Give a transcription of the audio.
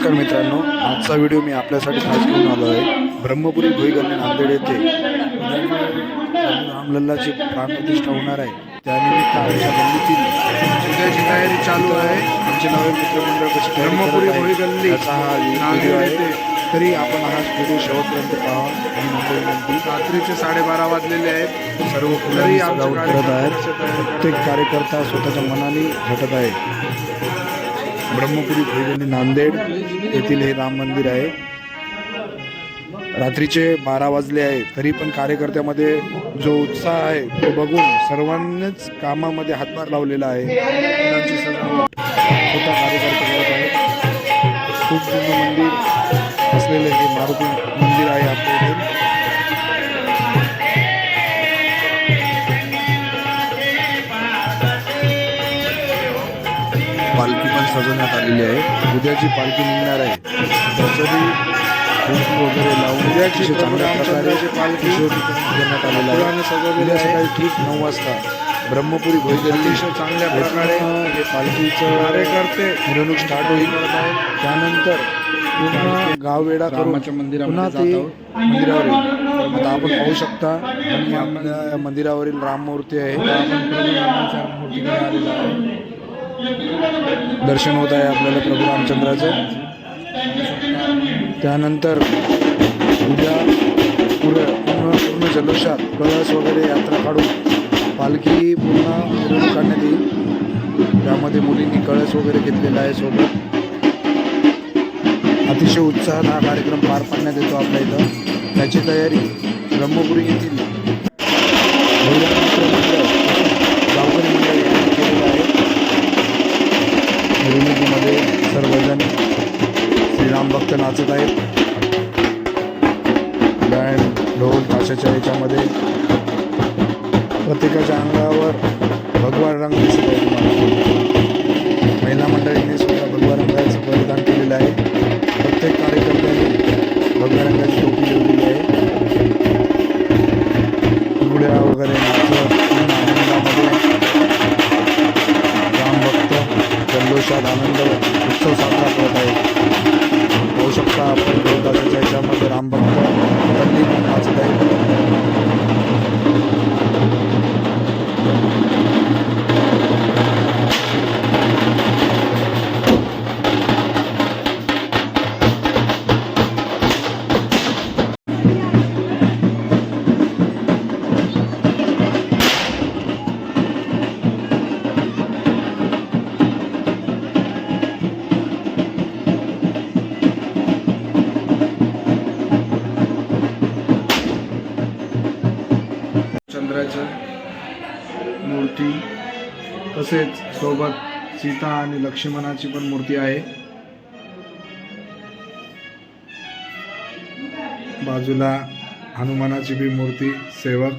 नमस्कार मित्रांनो, आजचा व्हिडिओ मी आपल्यासाठी खास घेऊन आलो आहे. ब्रह्मपुरी भुईगल्ली नांदेड येथे रामलल्लाची प्राणप्रतिष्ठा होणार आहे. त्यानिमित्त आमच्या गल्लीतील उद्याची तयारी चालू आहे. आमचे नवे मित्रमंडळ कशी ब्रह्मपुरी भुईगल्ली याचा हा व्हिडिओ आहे. तरी आपण हा व्हिडिओ शेवटपर्यंत पाहा आणि नंतर विनंती. रात्रीचे 12:30 वाजलेले आहेत. सर्व फुलांनी सजावट करत आहेत. प्रत्येक कार्यकर्ता स्वतःच्या मनाने झटत आहे. ब्रह्मपुरी भुईगल्ली नांदेड येथील हे राम मंदिर आहे. रात्रीचे 12 वाजले आहे, तरी पण कार्यकर्त्यामध्ये जो उत्साह आहे तो बघून सर्वांनीच कामामध्ये हातभार लावलेला आहे. फुलांची सजावट स्वतः कार्यकर्ते करत आहेत. खूप जुनं मंदिर असलेले हे मारुती मंदिर आहे आपल्या इथे. पालखी पण सजवण्यात आलेली आहे. उद्याची पालखी निघणार आहे. त्यासाठी वगैरे लावून उद्याची चांगल्या प्रकारे पालखी करण्यात आलेला आहे. उद्या सकाळी ठीक 9 वाजता ब्रह्मपुरी भुईगल्ली चांगल्या प्रकारे हे पालखीचं कार्यकर्ते मिरवणूक स्टार्ट होईल. त्यानंतर पूर्ण गाववेढा करून पुन्हा ते मंदिरावर येईल. आता आपण पाहू शकता की आपल्या मंदिरावरील राम मूर्ती आहे. दर्शन होत आहे आपल्याला प्रभू रामचंद्राचं. त्यानंतर उद्या पूर्ण जल्लोषात कळस वगैरे यात्रा काढून पालखी पूर्ण मिरवणूक काढण्यात येईल. त्यामध्ये मुलींनी कळस वगैरे घेतलेला आहे सोबत. अतिशय उत्साहात हा कार्यक्रम पार पाडण्यात येतो आपल्या इथं. त्याची तयारी ब्रह्मपुरी येथील गावकरी मंडळ यांनी केलेलं आहे. मिरवणुकीमध्ये सर्वजण श्रीराम भक्त नाचत आहेत. बँड ढोल ताशाच्या याच्यामध्ये प्रत्येकाच्या अंगावर भगवा रंग दिसत आहे तुम्हाला. महिला मंडळीने सुद्धा भगवा रंगाचं परिधान केलेलं आहे. प्रत्येक कार्यकर्त्याने भगव्या रंगाची टोपी ठेवलेली आहे. गुड्या वगैरे नाचत आनंदामध्ये रामभक्त जल्लोषात आनंद उत्सव साजरा करत आहे. होऊ शकता आपण ढोल ताशाच्या याच्यामध्ये रामभक्त तल्ली पण नाचत आहे. चंद्राची मूर्ती तसेच सोबत सीता आणि लक्ष्मणाची पण मूर्ती आहे. बाजूला हनुमानाची बी मूर्ती सेवक